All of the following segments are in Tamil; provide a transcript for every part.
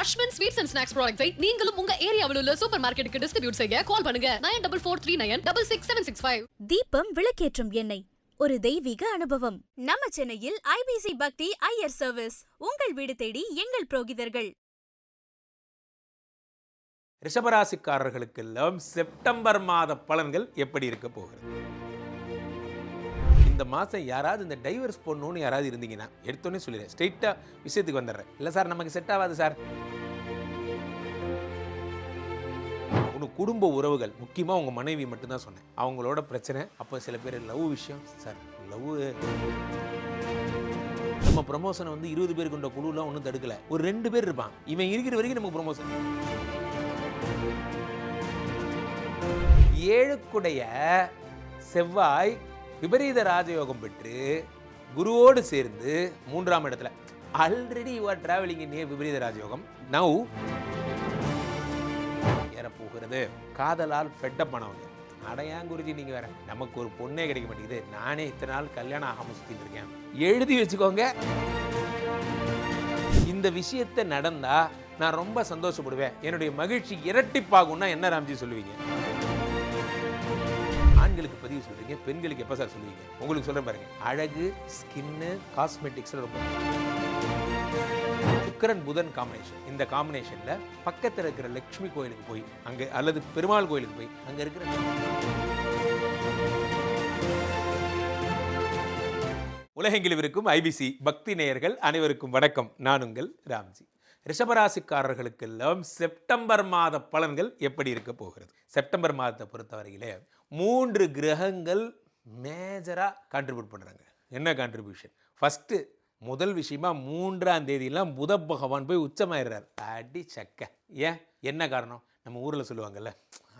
அஸ்வின் ஸ்வீட்ஸ் அண்ட் ஸ்நாக்ஸ் ப்ராடக்ட்ஸை நீங்களும் உங்க ஏரியாவில் உள்ள சூப்பர் மார்க்கெட்டுக்கு டிஸ்ட்ரிபியூட் செய்ய கால் பண்ணுங்க 9443966765. தீபம் விளக்கேற்றும் எண்ணெய் ஒரு தெய்வீக அனுபவம். நம்ம சென்னையில் ஐபிசி பக்தி ஐயர் சர்வீஸ் உங்கள் வீடு தேடி எங்கள் புரோகிதர்கள். ரிஷபராசிக்காரர்களுக்கெல்லாம் செப்டம்பர் மாத பலன்கள் எப்படி இருக்க போகிறது? இந்த மாதம் யாராவது இந்த டைவர்ஸ் போடணும்னு யாராவது இருந்தீங்கன்னா எடுத்தோன்னே சொல்லிடுறேன், ஸ்ட்ரெயிட்டாக விஷயத்துக்கு வந்துடுறேன். இல்லை சார் நமக்கு செட் ஆகாது சார். உனக்கு குடும்ப உறவுகள், முக்கியமாக உங்கள் மனைவி மட்டும்தான் சொன்னேன், அவங்களோட பிரச்சனை. அப்போ சில பேர் லவ் விஷயம், சார் லவ் நம்ம ப்ரமோஷனை வந்து 20 பேர் கொண்ட குழுலாம் ஒன்றும் தடுக்கலை, ஒரு 2 பேர் இருப்பான், இவன் இருக்கிற வரைக்கும் நமக்கு ப்ரமோஷன். 7க்குடைய செவ்வாய் விபரீத ராஜயோகம் பெற்று குருவோடு சேர்ந்து 3ஆம் இடத்துல. ஆல்ரெடி யூ ஆர் டிராவலிங் இன் விபரீத ராஜயோகம். நவ் ஏறப்போகிறது. காதலால் ஃபெட்டப் பண்ணவங்க, அடையான் குருஜி நீங்க வேற, நமக்கு ஒரு பொண்ணே கிடைக்க மாட்டேங்குது, நானே இத்தனை நாள் கல்யாணம் ஆகாம சுத்திட்டு இருக்கேன். எழுதி வச்சுக்கோங்க, இந்த விஷயத்தை நடந்தா நான் ரொம்ப சந்தோஷப்படுவேன், என்னுடைய மகிழ்ச்சி இரட்டிப்பாகும்னா என்ன ராம்ஜி சொல்லுவீங்க? ஆண்களுக்கு பதிவு சொல்றீங்க, பெண்களுக்கு எப்ப சார் சொல்லுவீங்க? உங்களுக்கு சொல்றேன் பாருங்க, அழகு, ஸ்கின்னு, காஸ்மெட்டிக்ஸ் ரொம்ப. சுக்கிரன் புதன் காம்பினேஷன், இந்த காம்பினேஷன்ல பக்கத்தில் இருக்கிற லட்சுமி கோயிலுக்கு போய் அங்க, அல்லது பெருமாள் கோயிலுக்கு போய் அங்க இருக்கிற உலகெங்கிலும் இருக்கும் ஐபிசி பக்தி நேயர்கள் அனைவருக்கும் வணக்கம். நான் உங்கள் ராம்ஜி. ரிஷபராசிக்காரர்களுக்கெல்லாம் செப்டம்பர் மாத பலன்கள் எப்படி இருக்க போகிறது? செப்டம்பர் மாதத்தை பொறுத்தவரையிலே 3 கிரகங்கள் மேஜராக கான்ட்ரிபியூட் பண்ணுறாங்க. என்ன கான்ட்ரிபியூஷன்? ஃபஸ்ட்டு முதல் விஷயமா 3ஆம் தேதியெல்லாம் புத பகவான் போய் உச்சமாயிடுறார். அடி சக்க. ஏன், என்ன காரணம்? நம்ம ஊரில் சொல்லுவாங்கல்ல,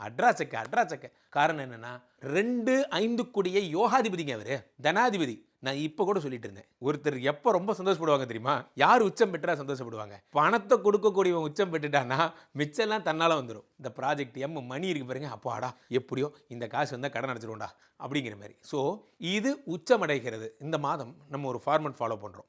அட்ராச்சக்க. காரணம் என்னன்னா, 2-5 யோகாதிபதிங்க, அவரு தனாதிபதி. நான் இப்போ கூட சொல்லிட்டு இருந்தேன், ஒருத்தர் எப்போ ரொம்ப சந்தோஷப்படுவாங்க தெரியுமா? யார் உச்சம் பெற்றா சந்தோஷப்படுவாங்க? பணத்தை கொடுக்கக்கூடியவன் உச்சம் பெற்றுட்டான்னா மிச்சம்லாம் தன்னால் வந்துடும். இந்த ப்ராஜெக்ட் மணி இருக்கு பாருங்க, அப்போ ஆடா எப்படியோ இந்த காசு வந்தால் கடன் அடைச்சிடும்டா அப்படிங்கிற மாதிரி. ஸோ இது உச்சமடைகிறது. இந்த மாதம் நம்ம ஒரு ஃபார்மெட் ஃபாலோ பண்ணுறோம்.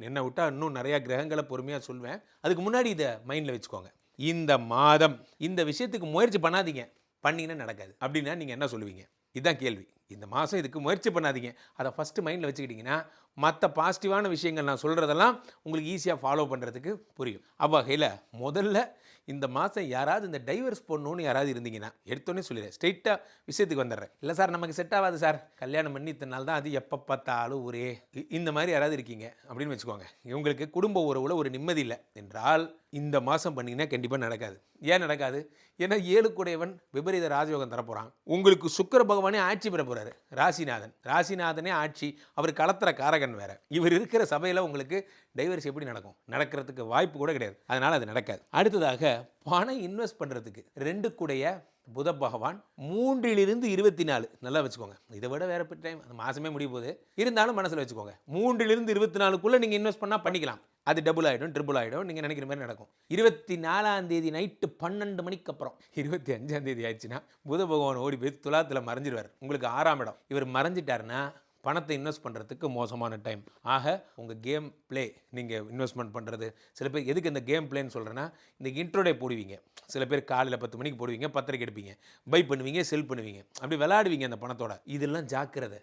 என்னை விட்டால் இன்னும் நிறையா கிரகங்களை பொறுமையாக சொல்வேன், அதுக்கு முன்னாடி இதை மைண்டில் வச்சுக்கோங்க. இந்த மாதம் இந்த விஷயத்துக்கு முயற்சி பண்ணாதீங்க, பண்ணிங்கன்னா நடக்காது அப்படின்னா நீங்கள் என்ன சொல்லுவீங்க? இதுதான் கேள்வி. இந்த மாதம் இதுக்கு முயற்சி பண்ணாதீங்க, அதை ஃபஸ்ட்டு மைண்டில் வச்சுக்கிட்டிங்கன்னா மற்ற பாசிட்டிவான விஷயங்கள் நான் சொல்கிறதெல்லாம் உங்களுக்கு ஈஸியாக ஃபாலோ பண்ணுறதுக்கு புரியும். அவ்வகையில் முதல்ல இந்த மாதம் யாராவது இந்த டைவர்ஸ் போடணும்னு யாராவது இருந்தீங்கன்னா எடுத்தோன்னே சொல்லிடுறேன், ஸ்ட்ரெயிட்டாக விஷயத்துக்கு வந்துடுறேன். இல்லை சார் நமக்கு செட் ஆகாது சார், கல்யாணம் பண்ணி இத்தனை நாள் தான், அது எப்போ பார்த்தாலும் ஒரே இந்த மாதிரி யாராவது இருக்கீங்க அப்படின்னு வச்சுக்கோங்க. இவங்களுக்கு குடும்ப உறவில் ஒரு நிம்மதி இல்லை என்றால் இந்த மாதம் பண்ணிங்கன்னா கண்டிப்பாக நடக்காது. ஏன் நடக்காது? ஏன்னா 7க்குடையவன் விபரீத ராஜயோகம் தரப்போகிறான். உங்களுக்கு சுக்கிர பகவானே ஆட்சி பெற போகிறாரு. ராசிநாதனே ஆட்சி, அவர் களத்திர காரகன் வேற. இவர் இருக்கிற சபையில் உங்களுக்கு டைவர்ஸ் எப்படி நடக்கும்? நடக்கிறதுக்கு வாய்ப்பு கூட கிடையாது. அதனால் அது நடக்காது. அடுத்ததாக பணம் இன்வெஸ்ட் பண்ணுறதுக்கு 2க்குடைய புத பகவான் 3லிருந்து 24, நல்லா வச்சுக்கோங்க, இதை விட வேற டைம், அந்த மாதமே முடிய போகுது, இருந்தாலும் மனசில் வச்சுக்கோங்க, 3லிருந்து 24க்குள்ளே நீங்கள் இன்வெஸ்ட் பண்ணால் பண்ணிக்கலாம். அது டபுள் ஆகிடும், ட்ரிபிள் ஆகிடும், நீங்கள் நினைக்கிற மாதிரி நடக்கும். 24ஆம் தேதி நைட்டு 12 மணிக்கு அப்புறம் 25ஆம் தேதி ஆயிடுச்சுன்னா புத பகவான் ஓடி போய் துலாத்தில் மறைஞ்சிடுவார். உங்களுக்கு 6ஆம் இடம். இவர் மறைஞ்சிட்டாருன்னா பணத்தை இன்வெஸ்ட் பண்ணுறதுக்கு மோசமான டைம். ஆக உங்கள் கேம் பிளே, நீங்கள் இன்வெஸ்ட்மெண்ட் பண்ணுறது, சில பேர் எதுக்கு இந்த கேம் பிளேன்னு சொல்கிறேன்னா, இந்த இன்ட்ரோடே போடுவீங்க, சில பேர் காலையில் 10 மணிக்கு போடுவீங்க, 10:30 எடுப்பீங்க, பை பண்ணுவீங்க, செல் பண்ணுவீங்க, அப்படி விளையாடுவீங்க அந்த பணத்தோட. இதெல்லாம் ஜாக்கிரதை.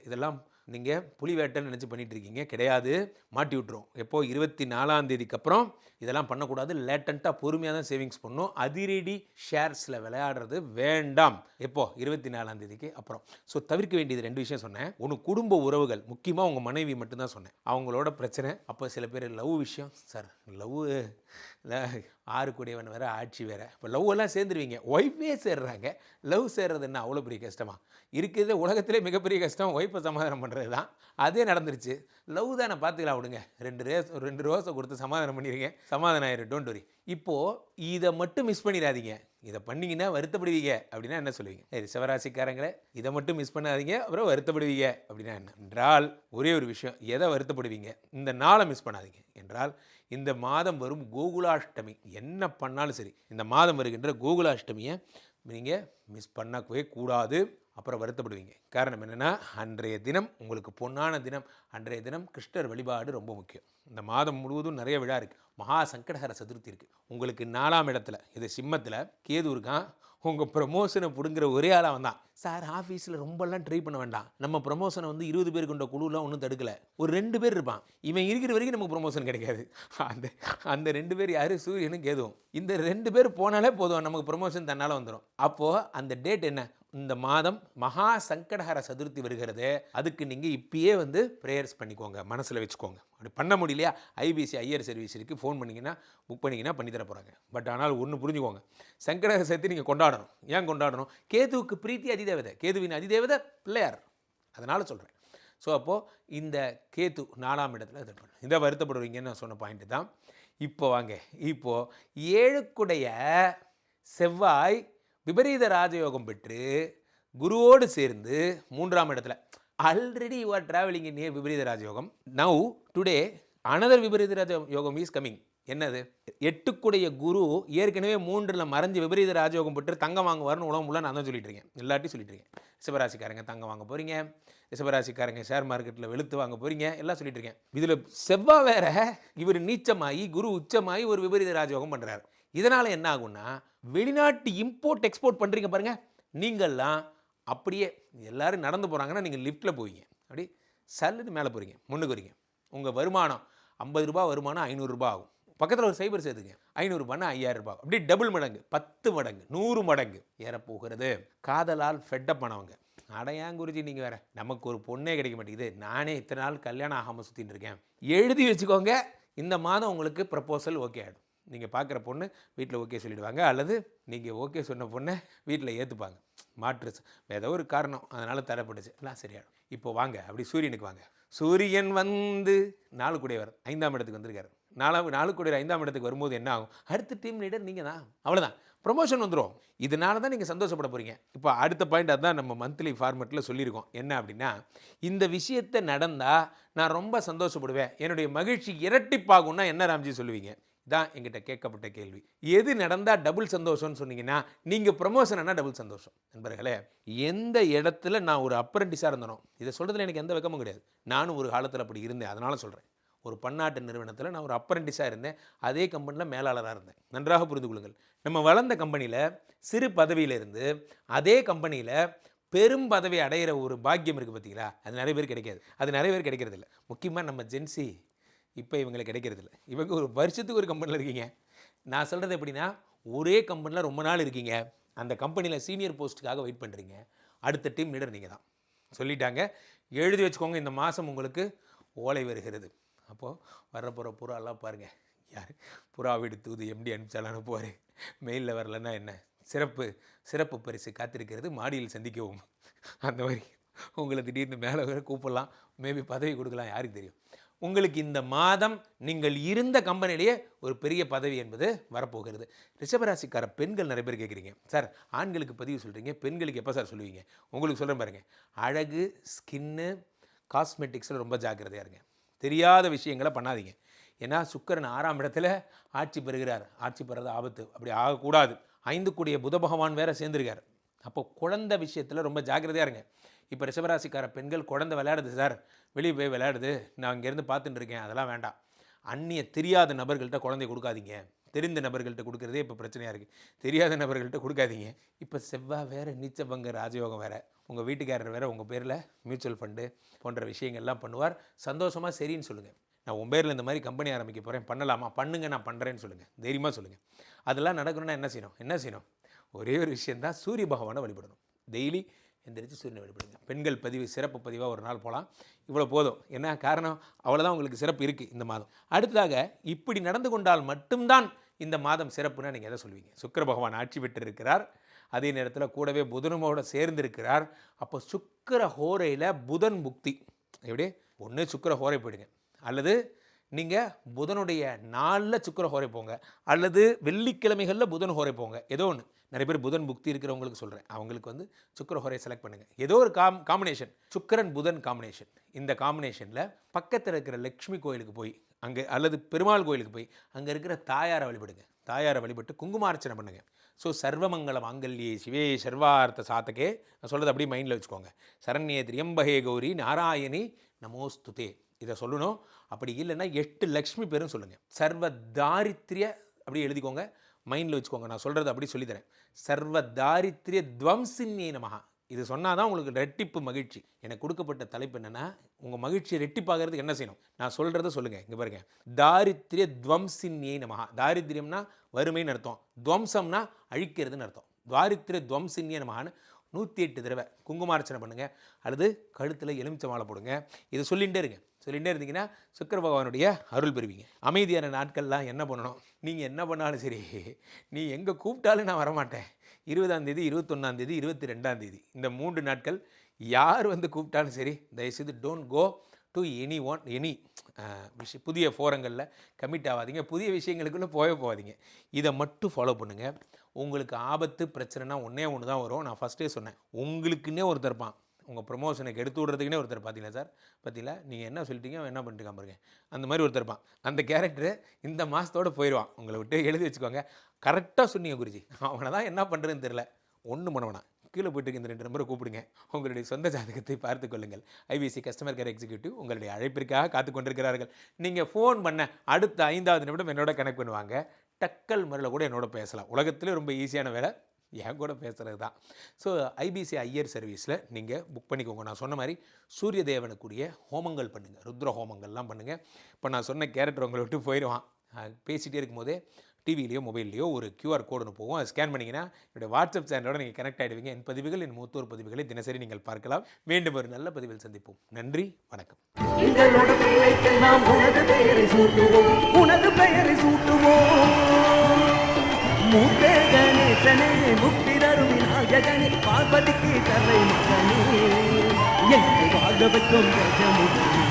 இதெல்லாம் நீங்கள் புலி வேட்டைன்னு நினச்சி பண்ணிகிட்டு இருக்கீங்க, கிடையாது, மாட்டி விட்டுரும். எப்போ 24ஆம் தேதிக்கு அப்புறம் இதெல்லாம் பண்ணக்கூடாது. லேட்டண்ட்டாக பொறுமையாக தான் சேவிங்ஸ் பண்ணணும். அதிரடி ஷேர்ஸில் விளையாடுறது வேண்டாம். எப்போ? 24ஆம் தேதிக்கு அப்புறம். ஸோ தவிர்க்க வேண்டியது 2 விஷயம் சொன்னேன். ஒன்று குடும்ப உறவுகள், முக்கியமாக உங்கள் மனைவி மட்டும்தான் சொன்னேன், அவங்களோட பிரச்சனை. அப்போ சில பேர் லவ் விஷயம், சார் லவ் 6க்குடையவன் வேறு ஆட்சி வேறு. இப்போ லவ் எல்லாம் சேர்ந்துருவீங்க, ஒய்ஃபே சேர்றாங்க. லவ் சேர்றது என்ன அவ்வளோ பெரிய கஷ்டமா? இருக்கிறதே உலகத்திலே மிகப்பெரிய கஷ்டம் ஒய்ஃபை சமாதானம் பண்ணுறது தான். அதே நடந்துருச்சு. லவ் தானே, பார்த்துக்கலாம் விடுங்க, 2 ரோஸை கொடுத்து சமாதானம் பண்ணிடுங்க, சமாதானம் ஆயிரும், டோன்ட் வரி. இப்போது இதை மட்டும் மிஸ் பண்ணிடாதீங்க. இதை பண்ணிங்கன்னா வருத்தப்படுவீங்க அப்படின்னா என்ன சொல்லுவீங்க? ரிஷபராசிக்காரங்களே, இதை மட்டும் மிஸ் பண்ணாதீங்க, அப்புறம் வருத்தப்படுவீங்க அப்படின்னா என்ன என்றால், ஒரே ஒரு விஷயம், எதை வருத்தப்படுவீங்க? இந்த நாளை மிஸ் பண்ணாதீங்க என்றால், இந்த மாதம் வரும் கோகுலாஷ்டமி, என்ன பண்ணாலும் சரி, இந்த மாதம் வருகின்ற கோகுலாஷ்டமியை நீங்கள் மிஸ் பண்ணவே கூடாது. அப்புறம் வருத்தப்படுவீங்க. காரணம் என்னென்னா, அன்றைய தினம் உங்களுக்கு பொன்னான தினம். அன்றைய தினம் கிருஷ்ணர் வழிபாடு ரொம்ப முக்கியம். இந்த மாதம் முழுவதும் நிறைய விழா இருக்குது. மகா சங்கடஹர சதுர்த்தி இருக்குது. உங்களுக்கு 4ஆம் இடத்துல இது சிம்மத்தில் கேது இருக்கான். உங்கள் ப்ரமோஷனை பிடுங்குற ஒரே ஆளாக வந்தான். சார் ஆஃபீஸில் ரொம்பலாம் ட்ரை பண்ண வேண்டாம், நம்ம ப்ரமோஷனை வந்து 20 பேர் கொண்ட குழுலாம் ஒன்றும் தடுக்கலை, ஒரு 2 பேர் இருப்பான், இவன் இருக்கிற வரைக்கும் நமக்கு ப்ரமோஷன் கிடைக்காது. அந்த 2 பேர் யார்? சூரியனும் கேதுவும். இந்த 2 பேர் போனாலே போதும், நமக்கு ப்ரமோஷன் தன்னால் வந்துடும். அப்போது அந்த டேட் என்ன? இந்த மாதம் மகா சங்கடஹர சதுர்த்தி வருகிறது. அதுக்கு நீங்கள் இப்பயே வந்து ப்ரேயர்ஸ் பண்ணிக்கோங்க, மனசில் வச்சுக்கோங்க. அப்படி பண்ண முடியலையா, ஐபிசி ஐயர் சர்வீஸுக்கு ஃபோன் பண்ணிங்கன்னா புக் பண்ணிங்கன்னா பண்ணித்தர போகிறாங்க. பட் ஆனால் ஒன்று புரிஞ்சுக்கோங்க, சங்கடஹர சதுர்த்தி நீங்கள் கொண்டாடணும். ஏன் கொண்டாடணும்? கேதுவுக்கு பிரீத்தி அதிதேவதை, கேதுவின் அதிதேவதை பிள்ளையார், அதனால் சொல்கிறேன். ஸோ அப்போது இந்த கேது 4ஆம் இடத்துல இது பண்ணணும். இதை வருத்தப்படுவீங்கன்னு நான் சொன்ன பாயிண்ட்டு தான். இப்போ வாங்க, இப்போது 7க்குடைய செவ்வாய் விபரீத ராஜயோகம் பெற்று குருவோடு சேர்ந்து 3ஆம் இடத்துல. Already you are travelling in a விபரீத ராஜயோகம். நவ் டுடே அனதர் விபரீத ராஜயோகம் இஸ் கமிங். என்னது? 8க்குடைய குரு ஏற்கனவே 3ல் மறைஞ்சு விபரீத ராஜயோகம் பெற்று தங்கம் வாங்குவார்னு உலகம் ஃபுல்லாக நான் தான் சொல்லிட்டு இருக்கேன், எல்லாத்தையும் சொல்லிட்டு இருக்கேன். ரிஷபராசிக்காரங்க தங்கம் வாங்க போகிறீங்க, ரிஷபராசிக்காரங்க ஷேர் மார்க்கெட்டில் வெளுத்து வாங்க போகிறீங்க, எல்லாம் சொல்லிட்டு இருக்கேன். இதில் செவ்வாய் வேற, இவர் நீச்சமாகி குரு உச்சமாகி ஒரு விபரீத ராஜயோகம் பண்ணுறாரு. இதனால் என்ன ஆகும்னா, வெளிநாட்டு இம்போர்ட் எக்ஸ்போர்ட் பண்ணுறீங்க பாருங்கள், நீங்கள்லாம் அப்படியே எல்லோரும் நடந்து போகிறாங்கன்னா நீங்கள் லிஃப்ட்டில் போவீங்க, அப்படி சல்லுன்னு மேலே போகிறீங்க, முன்னுக்கு வரீங்க. உங்கள் வருமானம் 50 ரூபா வருமானம் 500 ரூபா ஆகும். பக்கத்தில் ஒரு சைபர் சேர்த்துங்க, 500 ரூபான்னா 5000 ரூபாய், அப்படி டபுள் மடங்கு, 10 மடங்கு, 100 மடங்கு ஏறப்போகிறது. காதலால் ஃபெட்டப் பண்ணவங்க, அடையான் குருஜி நீங்கள் வேறு, நமக்கு ஒரு பொண்ணே கிடைக்க மாட்டேங்குது, நானே இத்தனை நாள் கல்யாணம் ஆகாமல் சுற்றின்னு இருக்கேன். எழுதி வச்சுக்கோங்க, இந்த மாதம் உங்களுக்கு ப்ரப்போசல் ஓகே ஆகிடும். நீங்கள் பார்க்குற பொண்ணு வீட்டில் ஓகே சொல்லிவிடுவாங்க, அல்லது நீங்கள் ஓகே சொன்ன பொண்ணை வீட்டில் ஏற்றுப்பாங்க. மாற்று ஏதோ ஒரு காரணம் அதனால் தடைப்பட்டுச்சு, எல்லாம் சரியாயிடும். இப்போ வாங்க அப்படி சூரியனுக்கு வாங்க. சூரியன் வந்து 4 கூடையவர் 5ஆம் இடத்துக்கு வந்திருக்காரு. 4 கூடையவர் 5ஆம் இடத்துக்கு வரும்போது என்ன ஆகும்? அடுத்த டீம் லீடர் நீங்கள் தான், அவ்வளோதான், ப்ரொமோஷன் வந்துடும். இதனால தான் நீங்கள் சந்தோஷப்பட போகிறீங்க. இப்போ அடுத்த பாயிண்ட் அதுதான் நம்ம மந்த்லி ஃபார்மெட்டில் சொல்லியிருக்கோம். என்ன அப்படின்னா, இந்த விஷயத்தை நடந்தால் நான் ரொம்ப சந்தோஷப்படுவேன், என்னுடைய மகிழ்ச்சி இரட்டிப்பாகும்னா என்ன ராம்ஜி சொல்லுவீங்க? தான் எங்கிட்ட கேட்கப்பட்ட கேள்வி. எது நடந்தால் டபுள் சந்தோஷம்னு சொன்னீங்கன்னா, நீங்கள் ப்ரமோஷன்னா டபுள் சந்தோஷம். நண்பர்களே, எந்த இடத்துல நான் ஒரு அப்ரெண்டிஸாக இருந்தனோ, இதை சொல்கிறதுல எனக்கு எந்த வெக்கமும் கிடையாது. நானும் ஒரு காலத்தில் அப்படி இருந்தேன், அதனால் சொல்கிறேன். ஒரு பன்னாட்டு நிறுவனத்தில் நான் ஒரு அப்ரெண்டிஸாக இருந்தேன், அதே கம்பெனியில் மேலாளராக இருந்தேன். நன்றாக புரிந்து கொள்ளுங்கள். நம்ம வளர்ந்த கம்பெனியில் சிறு பதவியிலிருந்து அதே கம்பெனியில் பெரும் பதவி அடைகிற ஒரு பாக்கியம் இருக்குது பார்த்தீங்களா, அது நிறைய பேர் கிடைக்காது. அது நிறைய பேர் கிடைக்கிறது இல்லை. முக்கியமாக நம்ம ஜென்சி இப்போ இவங்களுக்கு கிடைக்கிறது இல்லை. இவங்க ஒரு வருஷத்துக்கு ஒரு கம்பெனியில் இருக்கீங்க. நான் சொல்கிறது எப்படின்னா, ஒரே கம்பெனியில் ரொம்ப நாள் இருக்கீங்க, அந்த கம்பெனியில் சீனியர் போஸ்ட்டுக்காக வெயிட் பண்ணுறீங்க, அடுத்த டீம் லீடர் நீங்கள் தான் சொல்லிட்டாங்க. எழுதி வச்சுக்கோங்க, இந்த மாதம் உங்களுக்கு ஓலை வருகிறது. அப்போது வர்றப்போகிற புறாலாம் பாருங்கள், யார் புறா வீடு தூது எம்டி அனுப்பிச்சாலும் அனுப்புவார், மெயிலில் வரலன்னா என்ன, சிறப்பு பரிசு காத்திருக்கிறது, மாடியில் சந்திக்கவும். அந்த மாதிரி உங்களை திடீர்னு மேலே கூப்பிடலாம், மேபி பதவி கொடுக்கலாம், யாருக்கு தெரியும். உங்களுக்கு இந்த மாதம் நீங்கள் இருந்த கம்பெனிலேயே ஒரு பெரிய பதவி என்பது வரப்போகிறது. ரிஷபராசிக்கார பெண்கள் நிறைய பேர் கேட்குறீங்க, சார் ஆண்களுக்கு பதிவு சொல்கிறீங்க, பெண்களுக்கு எப்போ சார் சொல்லுவீங்க? உங்களுக்கு சொல்கிறேன் பாருங்கள், அழகு, ஸ்கின்னு, காஸ்மெட்டிக்ஸில் ரொம்ப ஜாக்கிரதையாக இருங்க. தெரியாத விஷயங்களை பண்ணாதீங்க. ஏன்னா சுக்கிரன் 6ஆம் இடத்துல ஆட்சி பெறுகிறார். ஆட்சி பெறுறது ஆபத்து, அப்படி ஆகக்கூடாது. 5 கூடிய புத பகவான் வேறு சேர்ந்துருக்கார். அப்போ குழந்தை விஷயத்தில் ரொம்ப ஜாக்கிரதையாக இருங்க. இப்போ ரிஷபராசிக்கார பெண்கள் குழந்தை விளையாடுது சார், வெளியே போய் விளையாடுது, நான் இங்கேருந்து பார்த்துட்டு இருக்கேன், அதெல்லாம் வேண்டாம். அந்நிய தெரியாத நபர்கள்ட்ட குழந்தைய கொடுக்காதீங்க. தெரிந்த நபர்கள்ட்ட கொடுக்குறதே இப்போ பிரச்சனையாக இருக்குது. தெரியாத நபர்கள்ட்ட கொடுக்காதீங்க. இப்போ செவ்வாய் வேறு, நீச்சபங்க ராஜயோகம் வேறு, உங்கள் வீட்டுக்காரர் வேறு உங்கள் பேரில் மியூச்சுவல் ஃபண்டு போன்ற விஷயங்கள்லாம் பண்ணுவார். சந்தோஷமாக சரின்னு சொல்லுங்கள். நான் உன் பேரில் இந்த மாதிரி கம்பெனி ஆரம்பிக்க போகிறேன், பண்ணலாமா? பண்ணுங்கள், நான் பண்ணுறேன்னு சொல்லுங்கள், தைரியமாக சொல்லுங்கள். அதெல்லாம் நடக்கணும்னா என்ன செய்யணும்? ஒரே ஒரு விஷயந்தான், சூரிய பகவானை வழிபடணும். டெய்லி எந்திரிச்சு சூரியனை வழிபடுங்க. பெண்கள் பதிவு சிறப்பு பதிவாக ஒரு நாள் போகலாம், இவ்வளோ போதும். என்ன காரணம்? அவ்வளோதான் உங்களுக்கு சிறப்பு இருக்குது இந்த மாதம். அடுத்ததாக, இப்படி நடந்து கொண்டால் மட்டும்தான் இந்த மாதம் சிறப்புன்னா நீங்கள் எதை சொல்வீங்க? சுக்கிர பகவான் ஆட்சி பெற்று இருக்கிறார், அதே நேரத்தில் கூடவே புதனமோட சேர்ந்து இருக்கிறார். அப்போ சுக்கிர ஹோரையில் புதன் புக்தி. எப்படி? ஒன்று சுக்கிர ஹோரை போயிடுங்க, அல்லது நீங்கள் புதனுடைய நாளில் சுக்கிர ஹோரை போங்க, அல்லது வெள்ளிக்கிழமைகளில் புதன் ஹோரை போங்க, ஏதோ ஒன்று. நிறைய பேர் புதன் புக்தி இருக்கிறவங்களுக்கு சொல்கிறேன், அவங்களுக்கு வந்து சுக்கிர ஹோரை செலக்ட் பண்ணுங்கள். ஏதோ ஒரு காம்பினேஷன், சுக்கிரன் புதன் காம்பினேஷன். இந்த காம்பினேஷனில் பக்கத்தில் இருக்கிற லக்ஷ்மி கோயிலுக்கு போய் அங்கே, அல்லது பெருமாள் கோயிலுக்கு போய் அங்கே இருக்கிற தாயாரை வழிபடுங்க. தாயாரை வழிபட்டு குங்குமார்ச்சனை பண்ணுங்கள். ஸோ சர்வமங்கல மாங்கல்யே சிவே சர்வார்த்த சாத்தகே, நான் சொல்கிறது அப்படியே மைண்டில் வச்சுக்கோங்க. சரண்யே திரியம்பகே கௌரி நாராயணி நமோஸ்துதே, இதை சொல்லணும். அப்படி இல்லைன்னா 8 லக்ஷ்மி பேரும் சொல்லுங்கள். சர்வ தாரித்ரிய அப்படி எழுதிக்கோங்க, மைண்டில் வச்சுக்கோங்க. நான் சொல்கிறது அப்படி சொல்லித்தரேன். சர்வ தாரித்ரிய துவம்சின்யே நமஹா, இது சொன்னால் தான் உங்களுக்கு ரெட்டிப்பு மகிழ்ச்சி. எனக்கு கொடுக்கப்பட்ட தலைப்பு என்னென்னா, உங்கள் மகிழ்ச்சியை ரெட்டிப்பாகிறதுக்கு என்ன செய்யணும், நான் சொல்கிறத சொல்லுங்கள். இங்கே பாருங்கள், தாரித்ரிய துவம்சின்யே நமஹா. தாரித்ரியம்னா வறுமைன்னு அர்த்தம், துவம்சம்னா அழிக்கிறதுன்னு அர்த்தம். தாரித்ரிய துவம்சின்யே நமஹான்னு 108 தடவை குங்குமார்ச்சனை பண்ணுங்கள், அல்லது கழுத்தில் எலுமிச்சை மாலை போடுங்க. இதை சொல்லிகிட்டே இருங்க. சொல்லிகிட்டே இருந்தீங்கன்னா சுக்கிர பகவானுடைய அருள் பெறுவீங்க. அமைதியான நாட்கள்லாம் என்ன பண்ணணும், நீங்கள் என்ன பண்ணாலும் சரி, நீ எங்கே கூப்பிட்டாலும் நான் வரமாட்டேன். 20ஆம் தேதி, 21ஆம் தேதி, 22ஆம் தேதி, இந்த 3 நாட்கள் யார் வந்து கூப்பிட்டாலும் சரி, தயவுசெய்து டோன்ட் கோ டு எனி புதிய ஃபோரங்களில் கமிட் ஆகாதீங்க. புதிய விஷயங்களுக்குள்ளே போகாதீங்க. இதை மட்டும் ஃபாலோ பண்ணுங்கள். உங்களுக்கு ஆபத்து பிரச்சனைனா ஒன்று தான் வரும். நான் ஃபஸ்ட்டே சொன்னேன், உங்களுக்குன்னே ஒருத்தர் இருப்பான். உங்கள் ப்ரொமோஷனுக்கு எடுத்து விட்றதுக்குன்னே ஒருத்தர் பார்த்தீங்களா சார், பார்த்தீங்களா நீங்கள் என்ன சொல்லிட்டீங்க, என்ன பண்ணிட்டு பாருங்க, அந்த மாதிரி ஒருத்தர் இருப்பான். அந்த கேரக்டரு இந்த மாதத்தோடு போயிடுவான். உங்களை விட்டு எழுதி வச்சுக்கோங்க. கரெக்டாக சொன்னீங்க குருஜி, அவனை தான் என்ன பண்ணுறதுன்னு தெரில, ஒன்றும் பண்ணவனா கீழே போய்ட்டு இந்த 2 நம்பரை கூப்பிடுங்க. உங்களுடைய சொந்த ஜாதகத்தை பார்த்து கொள்ளுங்கள். ஐபிசி கஸ்டமர் கேர் எக்ஸிக்யூட்டிவ் உங்களுடைய அழைப்பிற்காக காத்து கொண்டிருக்கிறார்கள். நீங்கள் ஃபோன் பண்ண அடுத்த 5வது நிமிடம் என்னோட கனெக்ட் பண்ணுவாங்க. டக்கல் முறையில் கூட என்னோட பேசலாம். உலகத்திலே ரொம்ப ஈஸியான வேலை என் கூட பேசுகிறது தான். ஸோ ஐபிசி ஐயர் சர்வீஸில் நீங்கள் புக் பண்ணிக்கோங்க. நான் சொன்ன மாதிரி சூரிய தேவனுக்குரிய ஹோமங்கள் பண்ணுங்கள், ருத்ர ஹோமங்கள்லாம் பண்ணுங்கள். இப்போ நான் சொன்ன கேரக்டர் உங்களை விட்டு போயிடுவான். பேசிகிட்டே இருக்கும்போதே டிவிலையோ மொபைல்லையோ ஒரு QR கோடு ஒன்று போகும். அதை ஸ்கேன் பண்ணிங்கன்னா என்னுடைய வாட்ஸ்அப் சேனலோட நீங்கள் கனெக்ட் ஆகிடுவீங்க. என் பதிவுகள், என் மூத்தோர் பதிவுகளை தினசரி நீங்கள் பார்க்கலாம். மீண்டும் ஒரு நல்ல பதிவில் சந்திப்போம். நன்றி, வணக்கம். எங்களோட பிள்ளைக்கெல்லாம் உனது பெயரை சூட்டுவோம், உனது பெயரை சூட்டுவோம். மூத்தே கணேசனே, முக்தி தரும் விநாயகனே, பார்வதிக்கு தலை மகனே, எங்களை வாழ வைக்கும் கஜமுகனே.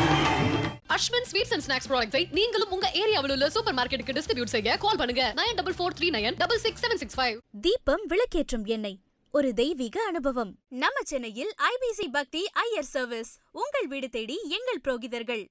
அஸ்வின் ஸ்வீட்ஸ் அண்ட் ஸ்நாக்ஸ் ப்ராடக்ட்ஸை நீங்களும் உங்க ஏரியாவில் உள்ள சூப்பர் மார்க்கெட்டுக்கு டிஸ்ட்ரிபியூட் செய்ய கால் பண்ணுங்க 9443966765. தீபம் விளக்கேற்றும் எண்ணெய், ஒரு தெய்வீக அனுபவம். நம்ம சென்னையில் ஐபிசி பக்தி ஐயர் சர்வீஸ் உங்கள் வீடு தேடி எங்கள் புரோகிதர்கள்.